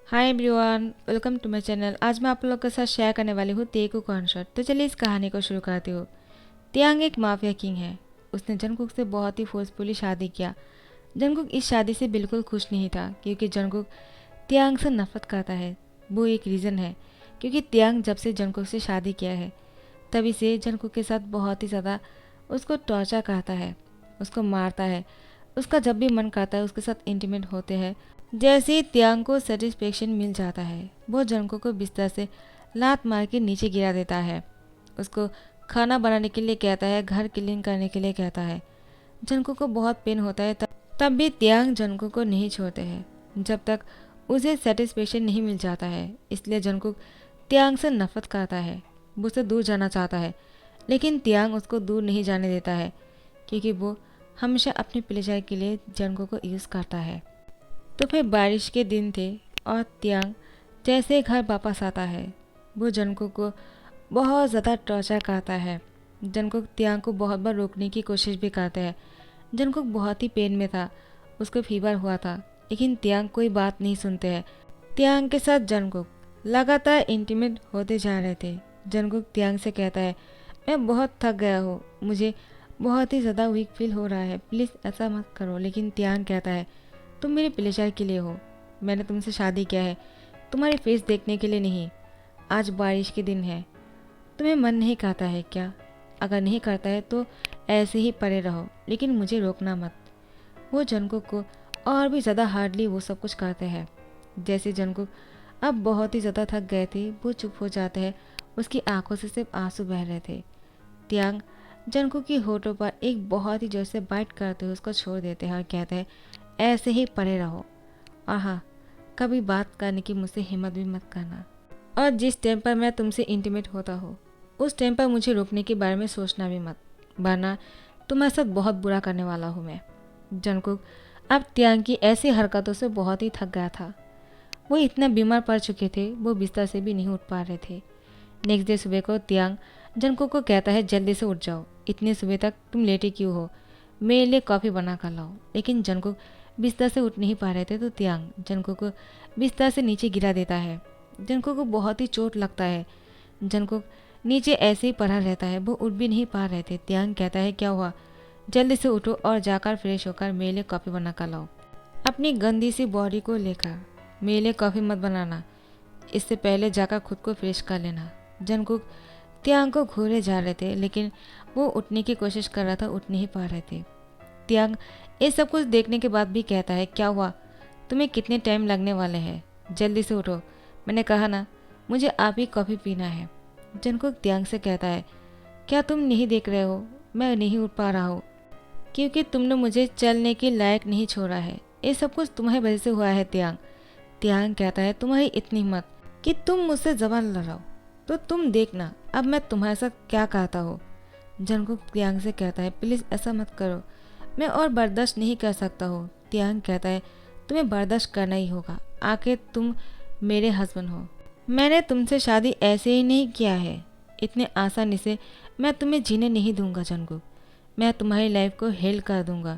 Hi everyone, welcome to my channel. आज मैं आप लोगों के साथ शेयर करने वाली हूँ तेकू कॉन्सर्ट। तो चलिए इस कहानी को शुरू करती हूँ। तियांग एक माफिया किंग है। उसने जंगकुक से बहुत ही फोर्सफुली शादी किया। जंगकुक इस शादी से बिल्कुल खुश नहीं था क्योंकि जंगकुक तियांग से नफरत करता है। वो एक रीज़न है क्योंकि तियांग जब से जंगकुक से शादी किया है तभी से जंगकुक के साथ बहुत ही ज़्यादा उसको टॉर्चर करता है, उसको मारता है। उसका जब भी मन करता है उसके साथ इंटीमेट होते हैं। जैसे ही तियांग को सेटिस्फेक्शन मिल जाता है वो जंको को बिस्तर से लात मार के नीचे गिरा देता है। उसको खाना बनाने के लिए कहता है, घर क्लीन करने के लिए कहता है। जंको को बहुत पेन होता है, तब भी तियांग जंको को नहीं छोड़ते हैं जब तक उसे सेटिस्फेक्शन नहीं मिल जाता है। इसलिए जंकुक तियांग से नफरत करता है, वो उससे दूर जाना चाहता है, लेकिन तियांग उसको दूर नहीं जाने देता है क्योंकि वो हमेशा अपने प्लेजर के लिए जंको को यूज़ करता है। तो फिर बारिश के दिन थे और तियांग जैसे घर वापस आता है वो जंकुक को बहुत ज़्यादा टॉर्चर करता है। जंकुक तियांग को बहुत बार रोकने की कोशिश भी करते हैं। जंकुक बहुत ही पेन में था, उसको फीवर हुआ था, लेकिन तियांग कोई बात नहीं सुनते हैं। तियांग के साथ जंकुक लगातार इंटीमेट होते जा रहे थे। जंकुक तियांग से कहता है, मैं बहुत थक गया हूँ, मुझे बहुत ही ज़्यादा वीक फील हो रहा है, प्लीज़ ऐसा मत करो। लेकिन तियांग कहता है, तुम मेरे प्लेजर के लिए हो, मैंने तुमसे शादी किया है, तुम्हारे फेस देखने के लिए नहीं। आज बारिश के दिन है, तुम्हें मन नहीं करता है क्या? अगर नहीं करता है तो ऐसे ही पड़े रहो, लेकिन मुझे रोकना मत। वो जंकुक को और भी ज़्यादा हार्डली वो सब कुछ करते हैं। जैसे जंकुक अब बहुत ही ज़्यादा थक गए थे वो चुप हो जाते हैं। उसकी आंखों से सिर्फ आंसू बह रहे थे। तियांग जंकुक की होठों पर एक बहुत ही जोर से बाइट करते हुए उसको छोड़ देते हैं और कहते हैं, ऐसे ही पड़े रहो, और हाँ, कभी बात करने की मुझसे हिम्मत भी मत करना। और जिस टाइम पर मैं तुमसे इंटीमेट होता हो उस टाइम पर मुझे रोकने के बारे में सोचना भी मत, वरना तुम्हारे साथ बहुत बुरा करने वाला हूँ मैं। जंकुक अब तियांग की ऐसी हरकतों से बहुत ही थक गया था। वो इतना बीमार पड़ चुके थे, वो बिस्तर से भी नहीं उठ पा रहे थे। नेक्स्ट डे सुबह को तियांग जंकुक को कहता है, जल्दी से उठ जाओ, इतनी सुबह तक तुम लेटे क्यों हो, मेरे लिए कॉफ़ी बना कर लाओ। लेकिन जंकुक बिस्तर से उठ नहीं पा रहे थे तो तियांग जंकुक को बिस्तर से नीचे गिरा देता है। जंकुक को बहुत ही चोट लगता है। जंकुक नीचे ऐसे ही पड़ा रहता है, वो उठ भी नहीं पा रहे थे। तियांग कहता है, क्या हुआ, जल्दी से उठो और जाकर फ्रेश होकर मेरे लिए कॉफ़ी बना कर लाओ। अपनी गंदी सी बॉडी को लेकर मेरे लिए कॉफ़ी मत बनाना, इससे पहले जाकर खुद को फ्रेश कर लेना। जंकुक तियांग को घूरे जा रहे थे, लेकिन वो उठने की कोशिश कर रहा था, उठ नहीं पा रहे थे। तियांग ये सब कुछ देखने के बाद भी कहता है, क्या हुआ, तुम्हें कितने टाइम लगने वाले हैं, जल्दी से उठो, मैंने कहा ना मुझे आप ही कॉफ़ी पीना है। जंकुक तियांग से कहता है, क्या तुम नहीं देख रहे हो मैं नहीं उठ पा रहा हूँ क्योंकि तुमने मुझे चलने के लायक नहीं छोड़ा है, ये सब कुछ तुम्हारी वजह से हुआ है। तियांग तियांग कहता है, तुम्हारी इतनी हिम्मत कि तुम मुझसे जबान लड़ाओ, तो तुम देखना अब मैं तुम्हारे साथ क्या कहता हूँ। जंकुक तियांग से कहता है, प्लीज़ ऐसा मत करो, मैं और बर्दाश्त नहीं कर सकता हूँ। तियांग कहता है, तुम्हें बर्दाश्त करना ही होगा, आखिर तुम मेरे हस्बैंड हो, मैंने तुमसे शादी ऐसे ही नहीं किया है, इतने आसानी से मैं तुम्हें जीने नहीं दूंगा। जंकुक मैं तुम्हारी लाइफ को हेल कर दूंगा।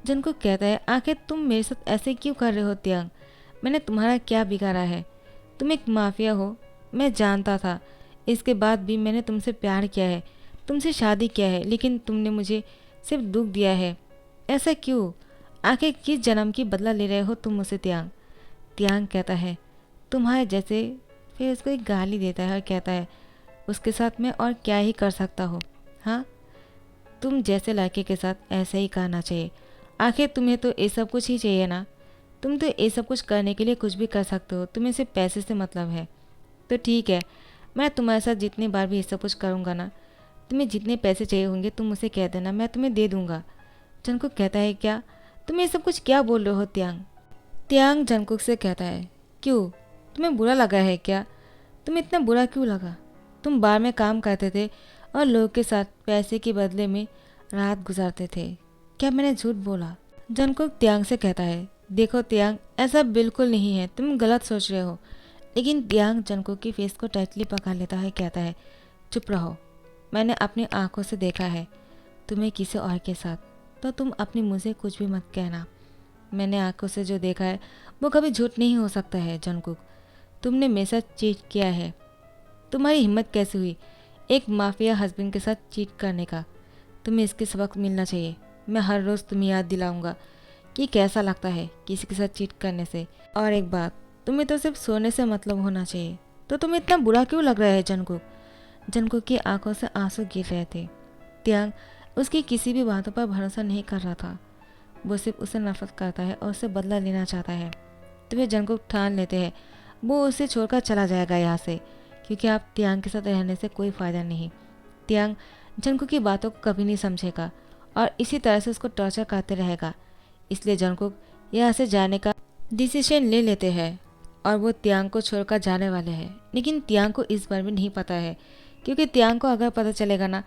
जंकुक कहता है, आखिर तुम मेरे साथ ऐसे क्यों कर रहे हो तियांग, मैंने तुम्हारा क्या बिगाड़ा है, तुम एक माफिया हो, मैं जानता था, इसके बाद भी मैंने तुमसे प्यार किया है, तुमसे शादी किया है, लेकिन तुमने मुझे सिर्फ दुख दिया है, ऐसा क्यों, आखिर किस जन्म की बदला ले रहे हो तुम मुझसे। तियांग तियांग कहता है, तुम्हारे जैसे। फिर उसको एक गाली देता है और कहता है, उसके साथ मैं और क्या ही कर सकता हूँ, हाँ, तुम जैसे लड़के के साथ ऐसे ही करना चाहिए, आखिर तुम्हें तो ये सब कुछ ही चाहिए ना, तुम तो ये सब कुछ करने के लिए कुछ भी कर सकते हो, तुम्हें सिर्फ पैसे से मतलब है। तो ठीक है, मैं तुम्हारे साथ जितनी बार भी ये सब कुछ करूँगा ना, तुम्हें जितने पैसे चाहिए होंगे तुम मुझे कह देना, मैं तुम्हें दे दूँगा। जंकुक कहता है, क्या तुम ये सब कुछ क्या बोल रहे हो तियांग। तियांग जंकुक से कहता है, क्यों, तुम्हें बुरा लगा है क्या, तुम्हें इतना बुरा क्यों लगा, तुम बार में काम करते थे और लोगों के साथ पैसे के बदले में रात गुजारते थे, क्या मैंने झूठ बोला। जंकुक तियांग से कहता है, देखो तियांग, ऐसा बिल्कुल नहीं है, तुम गलत सोच रहे हो। लेकिन तियांग जंकुक की फेस को टाइटली पकड़ लेता है, कहता है, चुप रहो, मैंने अपनी आंखों से देखा है तुम्हें किसी और के साथ, तो तुम अपनी मुँह से कुछ भी मत कहना। मैंने आंखों से जो देखा है वो कभी झूठ नहीं हो सकता है जंगकुक। तुमने मेरे साथ चीट किया है। तुम्हारी हिम्मत कैसे हुई एक माफिया हस्बैंड के साथ चीट करने का? तुम्हें इसके सबक मिलना चाहिए। मैं हर रोज़ तुम्हें याद दिलाऊंगा कि कैसा लगता है किसी के साथ चीट करने से। और एक बात, तुम्हें तो सिर्फ सोने से मतलब होना चाहिए। तो तुम्हें इतना बुरा क्यों लग रहा है जंगकुक? जंगकुक की आंखों से आंसू गिर रहे थे। त्यांग उसकी किसी भी बातों पर भरोसा नहीं कर रहा था। वो सिर्फ उसे नफरत करता है और उसे बदला लेना चाहता है। तो वे जंगकुक ठान लेते हैं वो उसे छोड़कर चला जाएगा यहाँ से, क्योंकि आप त्यांग के साथ रहने से कोई फ़ायदा नहीं। त्यांग जंगकुक की बातों को कभी नहीं समझेगा और इसी तरह से उसको टॉर्चर करते रहेगा। इसलिए जंगकुक यहाँ से जाने का डिसीजन ले लेते हैं और वो त्यांग को छोड़कर जाने वाले हैं। लेकिन त्यांग को इस बार भी नहीं पता है, क्योंकि त्यांग को अगर पता चलेगा ना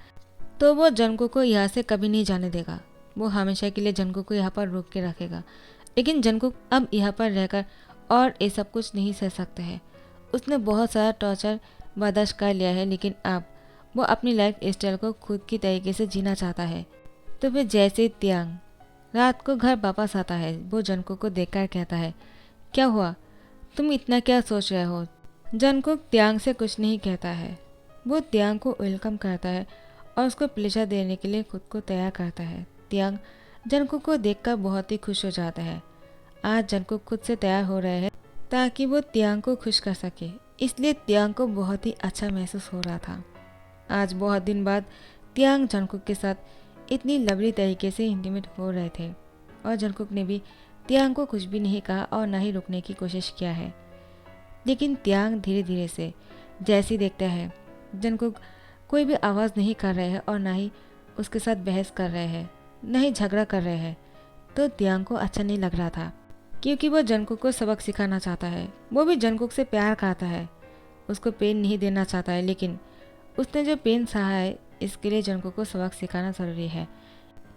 तो वो जंगकुक को यहाँ से कभी नहीं जाने देगा। वो हमेशा के लिए जंगकुक को यहाँ पर रोक के रखेगा। लेकिन जंगकुक अब यहाँ पर रहकर और ये सब कुछ नहीं सह सकता है। उसने बहुत सारा टॉर्चर बर्दाश्त कर लिया है, लेकिन अब वो अपनी लाइफ स्टाइल को खुद की तरीके से जीना चाहता है। तो फिर जैसे त्यांग रात को घर वापस आता है वो जंगकुक को देखकर कहता है, क्या हुआ, तुम इतना क्या सोच रहे हो? जंगकुक त्यांग से कुछ नहीं कहता है। वो त्यांग को वेलकम करता है और उसको प्लेजर देने के लिए खुद को तैयार करता है। त्यांग जंगकुक को देखकर बहुत ही खुश हो जाता है। आज जंगकुक खुद से तैयार हो रहे हैं ताकि वो त्यांग को खुश कर सके, इसलिए त्यांग को बहुत ही अच्छा महसूस हो रहा था। आज बहुत दिन बाद त्यांग जंगकुक के साथ इतनी लवली तरीके से इंटीमेट हो रहे थे और जंगकुक ने भी त्यांग को कुछ भी नहीं कहा और ना ही रुकने की कोशिश किया है। लेकिन त्यांग धीरे धीरे से जैसे ही देखता है जंगकुक कोई भी आवाज़ नहीं कर रहे हैं और ना ही उसके साथ बहस कर रहे हैं, न ही झगड़ा कर रहे हैं, तो त्यांग को अच्छा नहीं लग रहा था, क्योंकि वो जंगकुक को सबक सिखाना चाहता है। वो भी जंगकुक से प्यार करता है, उसको पेन नहीं देना चाहता है, लेकिन उसने जो पेन सहा है इसके लिए जंगकुक को सबक सिखाना ज़रूरी है।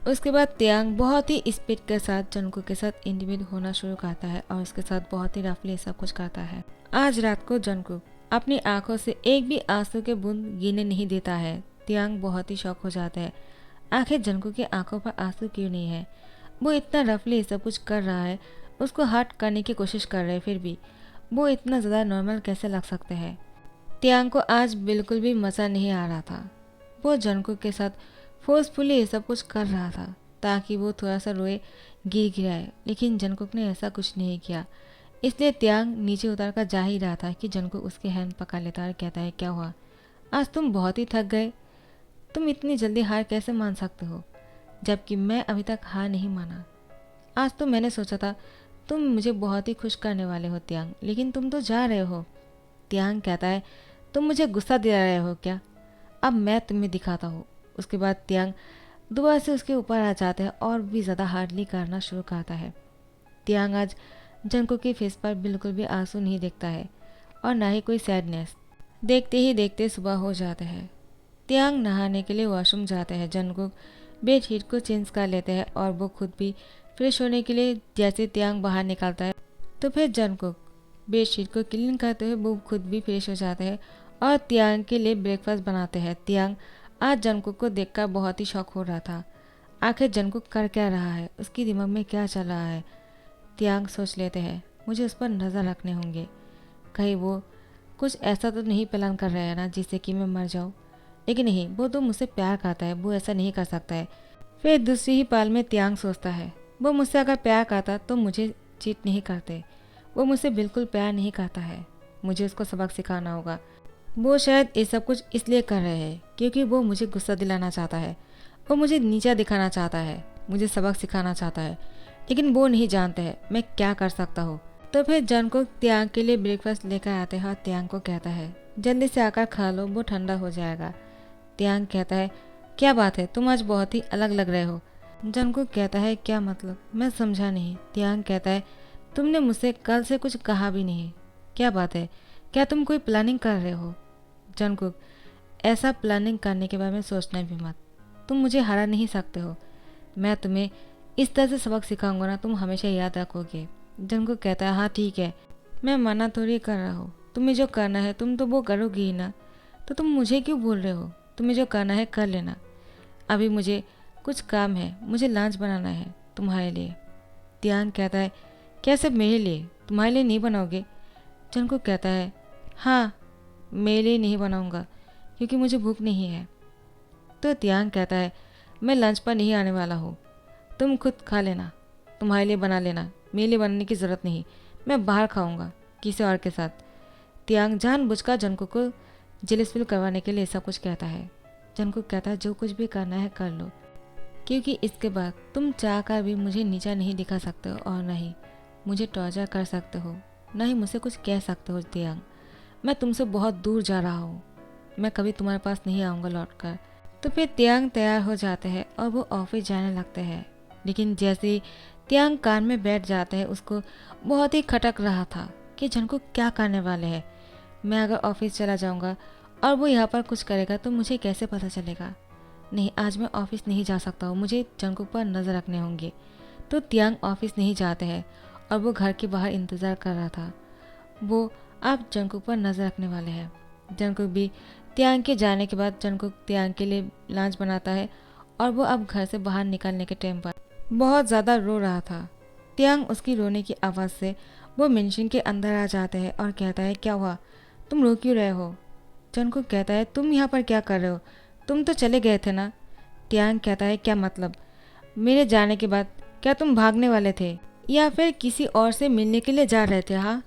उसके बाद त्यांग बहुत ही स्पीड के साथ जंगकुक के साथ इंटीमेट होना शुरू करता है और उसके साथ बहुत ही रफली सब कुछ करता है। आज रात को जंगकुक अपनी आंखों से एक भी आंसू के बूंद गिरने नहीं देता है। त्यांग बहुत ही शौक हो जाता है, आखिर जंगकुक की आंखों पर आंसू क्यों नहीं है? वो इतना रफली सब कुछ कर रहा है, उसको हर्ट करने की कोशिश कर रहे हैं, फिर भी वो इतना ज़्यादा नॉर्मल कैसे लग सकते हैं? त्यांग को आज बिल्कुल भी मज़ा नहीं आ रहा था। वो जंगकुक के साथ फोर्सफुली ये सब कुछ कर रहा था ताकि वो थोड़ा सा रोए, गिर गिराए, लेकिन जंगकुक ने ऐसा कुछ नहीं किया। इसलिए त्यांग नीचे उतर कर जा ही रहा था कि जंगकुक उसके हैंड पकड़ लेता और कहता है, क्या हुआ, आज तुम बहुत ही थक गए। तुम इतनी जल्दी हार कैसे मान सकते हो, जबकि मैं अभी तक हार नहीं माना। आज तो मैंने सोचा था तुम मुझे बहुत ही खुश करने वाले हो त्यांग, लेकिन तुम तो जा रहे हो। त्यांग कहता है, तुम मुझे गुस्सा दिला रहे हो क्या? अब मैं तुम्हें दिखाता हूँ। उसके बाद त्यांग दोबारा से उसके ऊपर आ जाता है और भी ज़्यादा हार्डली करना शुरू करता है। त्यांग आज जंगकुक के फेस पर बिल्कुल भी आंसू नहीं दिखता है और ना ही कोई सैडनेस। देखते ही देखते सुबह हो जाता है। त्यांग नहाने के लिए वॉशरूम जाते हैं। जंगकुक बेडशीट को चेंज कर लेते हैं और वो खुद भी फ्रेश होने के लिए जैसे त्यांग बाहर निकलता है तो फिर जंगकुक बेडशीट को क्लीन करते हुए वो खुद भी फ्रेश हो जाते हैं और त्यांग के लिए ब्रेकफास्ट बनाते हैं। त्यांग आज जंगकुक को देखकर बहुत ही शौक हो रहा था। आखिर जंगकुक कर क्या रहा है, उसके दिमाग में क्या चल रहा है? त्यांग सोच लेते हैं, मुझे उस पर नज़र रखने होंगे, कहीं वो कुछ ऐसा तो नहीं प्लान कर रहा है ना जिससे कि मैं मर जाऊँ। लेकिन नहीं, वो तो मुझसे प्यार करता है, वो ऐसा नहीं कर सकता है। फिर दूसरी ही पल में त्यांग सोचता है, वो मुझसे अगर प्यार करता तो मुझे चीट नहीं करते। वो मुझसे बिल्कुल प्यार नहीं करता है, मुझे उसको सबक सिखाना होगा। वो शायद ये सब कुछ इसलिए कर रहे हैं क्योंकि वो मुझे गुस्सा दिलाना चाहता है, वो मुझे नीचा दिखाना चाहता है, मुझे सबक सिखाना चाहता है, लेकिन वो नहीं जानते हैं मैं क्या कर सकता हूँ। तो फिर जंगकुक त्यांग के लिए ब्रेकफास्ट लेकर आते हैं और त्यांग को कहता है, जल्दी से आकर खा लो, वो ठंडा हो जाएगा। त्यांग कहता है, क्या बात है, तुम आज बहुत ही अलग लग रहे हो। जंगकुक कहता है, क्या मतलब, मैं समझा नहीं। त्यांग कहता है, तुमने मुझसे कल से कुछ कहा भी नहीं, क्या बात है, क्या तुम कोई प्लानिंग कर रहे हो? जंगकुक, ऐसा प्लानिंग करने के बारे में सोचना भी मत, तुम मुझे हरा नहीं सकते हो। मैं तुम्हें इस तरह से सबक सिखाऊंगा ना, तुम हमेशा याद रखोगे। जंगकुक कहता है, हाँ ठीक है, मैं मना थोड़ी कर रहा हूँ, तुम्हें जो करना है तुम तो वो करोगी ही ना, तो तुम मुझे क्यों बोल रहे हो? तुम्हें जो करना है कर लेना, अभी मुझे कुछ काम है, मुझे लंच बनाना है तुम्हारे लिए। तियांग कहता है, क्या सब मेरे लिए, तुम्हारे लिए नहीं बनाओगे? जंगकुक कहता है, हाँ मेरे लिए नहीं बनाऊंगा क्योंकि मुझे भूख नहीं है। तो तियांग कहता है, मैं लंच पर नहीं आने वाला हूँ, तुम खुद खा लेना, तुम्हारे लिए बना लेना, मेरे लिए बनाने की ज़रूरत नहीं, मैं बाहर खाऊंगा किसी और के साथ। तियांग जानबूझकर जंगकुक को जेलस फील करवाने के लिए सब कुछ कहता है। जंगकुक कहता है, जो कुछ भी करना है कर लो, क्योंकि इसके बाद तुम चाहकर भी मुझे नीचा नहीं दिखा सकते हो और न ही मुझे टॉर्चर कर सकते हो, न ही मुझसे कुछ कह सकते हो। तियांग, मैं तुमसे बहुत दूर जा रहा हूँ, मैं कभी तुम्हारे पास नहीं आऊँगा लौट कर। तो फिर तियांग तैयार हो जाते हैं और वो ऑफिस जाने लगते हैं। लेकिन जैसे ही तियांग कार में बैठ जाते हैं, उसको बहुत ही खटक रहा था कि जंगकुक क्या करने वाले हैं। मैं अगर ऑफिस चला जाऊंगा और वो यहाँ पर कुछ करेगा तो मुझे कैसे पता चलेगा? नहीं, आज मैं ऑफिस नहीं जा सकता हूँ, मुझे जंगकुक पर नज़र रखने होंगे। तो तियांग ऑफिस नहीं जाते हैं और वो घर के बाहर इंतज़ार कर रहा था। वो अब जंगकुक पर नज़र रखने वाले हैं। जंगकुक भी तियांग के जाने के बाद जंगकुक तियांग के लिए लंच बनाता है और वो अब घर से बाहर निकलने के टाइम पर बहुत ज़्यादा रो रहा था। तियांग उसकी रोने की आवाज़ से वो मेंशन के अंदर आ जाते हैं और कहता है, क्या हुआ, तुम रो क्यों रहे हो? जंगकुक कहता है, तुम यहाँ पर क्या कर रहे हो, तुम तो चले गए थे ना। तियांग कहता है, क्या मतलब, मेरे जाने के बाद क्या तुम भागने वाले थे या फिर किसी और से मिलने के लिए जा रहे थे? हाँ,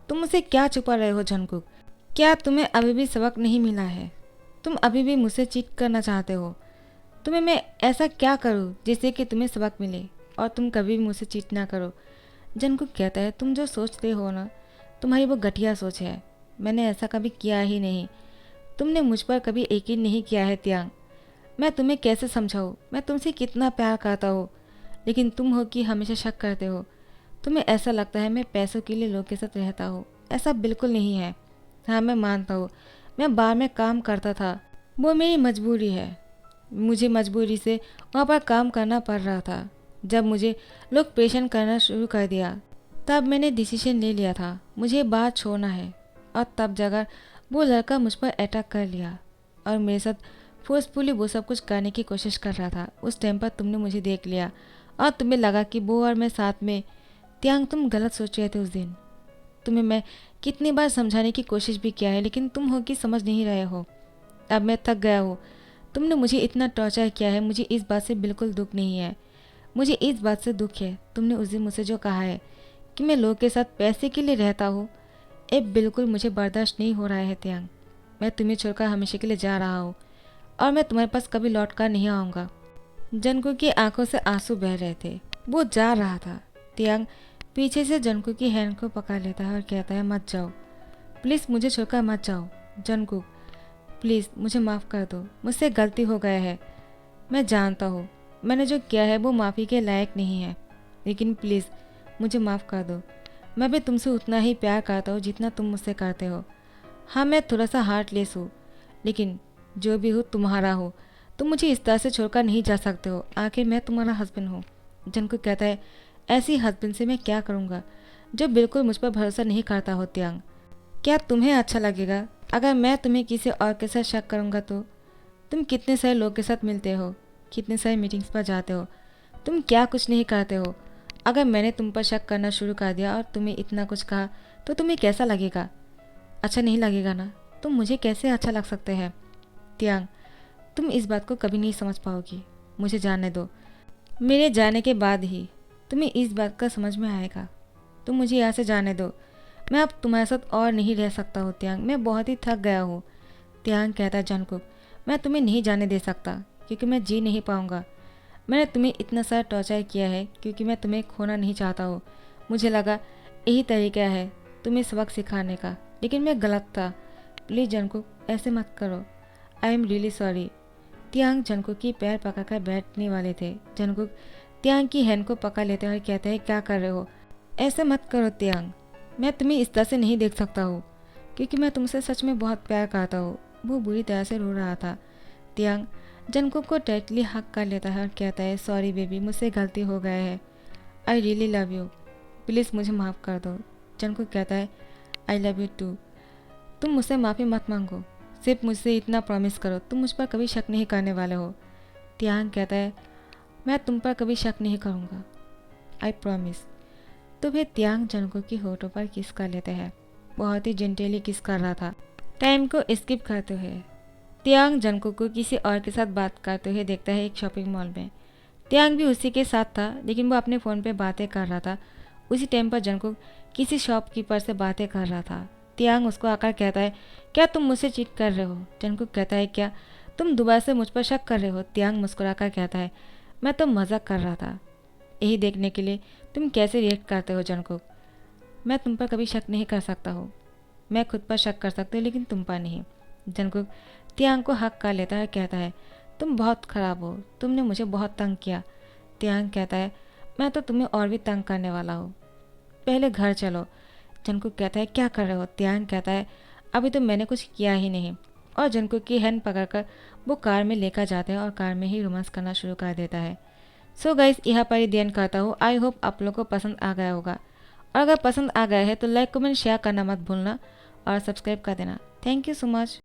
तुम मुझसे क्या छुपा रहे हो जंगकुक? क्या तुम्हें अभी भी सबक नहीं मिला है? तुम अभी भी मुझसे चीट करना चाहते हो? तुम्हें मैं ऐसा क्या करूँ जिससे कि तुम्हें सबक मिले और तुम कभी भी मुझसे चीट ना करो? जंगकुक कहता है, तुम जो सोचते हो ना, तुम्हारी वो घटिया सोच है, मैंने ऐसा कभी किया ही नहीं, तुमने मुझ पर कभी यकीन नहीं किया है। तियांग, मैं तुम्हें कैसे समझाऊँ, मैं तुमसे कितना प्यार करता हूँ, लेकिन तुम हो कि हमेशा शक करते हो। तुम्हें ऐसा लगता है मैं पैसों के लिए लोग के साथ रहता हूँ, ऐसा बिल्कुल नहीं है। हाँ, मैं मानता हूँ, मैं बार में काम करता था, वो मेरी मजबूरी है, मुझे मजबूरी से वहाँ पर काम करना पड़ रहा था। जब मुझे लोग परेशान करना शुरू कर दिया तब मैंने डिसीजन ले लिया था मुझे बात छोड़ना है, और तब जाकर वो लड़का मुझ पर अटैक कर लिया और मेरे साथ फोर्सफुली वो सब कुछ करने की कोशिश कर रहा था। उस टाइम पर तुमने मुझे देख लिया और तुम्हें लगा कि वो और मैं साथ में। तियांग, तुम गलत सोच रहे थे उस दिन, तुम्हें मैं कितनी बार समझाने की कोशिश भी किया है, लेकिन तुम हो कि समझ नहीं रहे हो। अब मैं थक गया हूँ, तुमने मुझे इतना टॉर्चर किया है, मुझे इस बात से बिल्कुल दुख नहीं है। मुझे इस बात से दुख है, तुमने उस दिन मुझसे जो कहा है कि मैं लोग के साथ पैसे के लिए रहता हूँ, ये बिल्कुल मुझे बर्दाश्त नहीं हो रहा है। तियांग, मैं तुम्हें छोड़कर हमेशा के लिए जा रहा हूँ और मैं तुम्हारे पास कभी लौट कर नहीं आऊँगा। जंगकुक की आंखों से आंसू बह रहे थे, वो जा रहा था। तियांग पीछे से जंगकुक की हैंड को पकड़ लेता है और कहता है, मत जाओ प्लीज़, मुझे छोड़कर मत जाओ। जंगकुक, प्लीज़ मुझे माफ़ कर दो, मुझसे गलती हो गया है, मैं जानता हूँ मैंने जो किया है वो माफ़ी के लायक नहीं है, लेकिन प्लीज़ मुझे माफ़ कर दो। मैं भी तुमसे उतना ही प्यार करता हूँ जितना तुम मुझसे करते हो। हाँ, मैं थोड़ा सा हार्टलेस हूँ, लेकिन जो भी हो तुम्हारा हो, तुम मुझे इस तरह से छोड़कर नहीं जा सकते हो, आखिर मैं तुम्हारा हस्बैंड हूँ। जंगकुक कहता है, ऐसी हस्बैंड से मैं क्या करूँगा जो बिल्कुल मुझ पर भरोसा नहीं करता हो। तियांग, क्या तुम्हें अच्छा लगेगा अगर मैं तुम्हें किसी और के साथ शक करूँगा? तो तुम कितने सारे लोग के साथ मिलते हो, कितने सारे मीटिंग्स पर जाते हो, तुम क्या कुछ नहीं करते हो? अगर मैंने तुम पर शक करना शुरू कर दिया और तुम्हें इतना कुछ कहा तो तुम्हें कैसा लगेगा? अच्छा नहीं लगेगा ना? तुम मुझे कैसे अच्छा लग सकते हैं? तियांग, तुम इस बात को कभी नहीं समझ पाओगी, मुझे जानने दो, मेरे जाने के बाद ही तुम्हें इस बात का समझ में आएगा। तुम मुझे यहाँ से जाने दो, मैं अब तुम्हारे साथ और नहीं रह सकता हूँ। तियांग, मैं बहुत ही थक गया हूँ। तियांग कहता है, जंगकुक, मैं तुम्हें नहीं जाने दे सकता क्योंकि मैं जी नहीं पाऊँगा। मैंने तुम्हें इतना सारा टॉर्चर किया है क्योंकि मैं तुम्हें खोना नहीं चाहता हूँ। मुझे लगा यही तरीका है तुम्हें सबक सिखाने का, लेकिन मैं गलत था। प्लीज़ जंगकुक, ऐसे मत करो, आई एम रियली सॉरी। तियांग जंगकुक की पैर पकड़कर बैठने वाले थे। जंगकुक तियांग की हैंड को पकड़ लेते हैं और कहते हैं, क्या कर रहे हो, ऐसे मत करो तियांग, मैं तुम्हें इस तरह से नहीं देख सकता हूँ क्योंकि मैं तुमसे सच में बहुत प्यार करता हूँ। वो बुरी तरह से रो रहा था। तियांग जंगकुक को टाइटली हक कर लेता है और कहता है, सॉरी बेबी, मुझसे गलती हो गया है, I really love you, please मुझे माफ़ कर दो। जंगकुक कहता है, आई लव यू टू, तुम मुझसे माफ़ी मत मांगो, सिर्फ मुझसे इतना प्रॉमिस करो तुम मुझ पर कभी शक नहीं करने वाले हो। तियांग कहता है, मैं तुम पर कभी शक नहीं करूँगा, आई प्रॉमिस। तो फिर त्यांग जंगकुक की होठों पर किस कर लेते हैं। बहुत ही जेंटली किस कर रहा था। टाइम को स्किप करते हुए त्यांग जंगकुक को किसी और के साथ बात करते हुए देखता है एक शॉपिंग मॉल में। त्यांग भी उसी के साथ था, लेकिन वो अपने फ़ोन पे बातें कर रहा था। उसी टाइम पर जंगकुक किसी शॉपकीपर से बातें कर रहा था। त्यांग उसको आकर कहता है, क्या तुम मुझसे चीट कर रहे हो? जंगकुक कहता है, क्या तुम दोबारा से मुझ पर शक कर रहे हो? त्यांग मुस्कुराकर कहता है, मैं तो मजाक कर रहा था। यही देखने के लिए तुम कैसे रिएक्ट करते हो जंगकुक। मैं तुम पर कभी शक नहीं कर सकता हूँ। मैं खुद पर शक कर सकती हूँ, लेकिन तुम पर नहीं। जंगकुक त्यांग को हक कर लेता है, कहता है, तुम बहुत ख़राब हो, तुमने मुझे बहुत तंग किया। त्यांग कहता है, मैं तो तुम्हें और भी तंग करने वाला हूँ, पहले घर चलो। जंगकुक कहता है, क्या कर रहे हो? त्यांग कहता है, अभी तो मैंने कुछ किया ही नहीं। और जंगकुक की हैंड पकड़कर वो कार में लेकर जाते हैं और कार में ही रोमांस करना शुरू कर देता है। सो गाइस, यहाँ पर ही दी एंड करता हूँ। आई होप आप लोगों को पसंद आ गया होगा, और अगर पसंद आ गया है तो लाइक कमेंट शेयर करना मत भूलना और सब्सक्राइब कर देना। Thank you so much.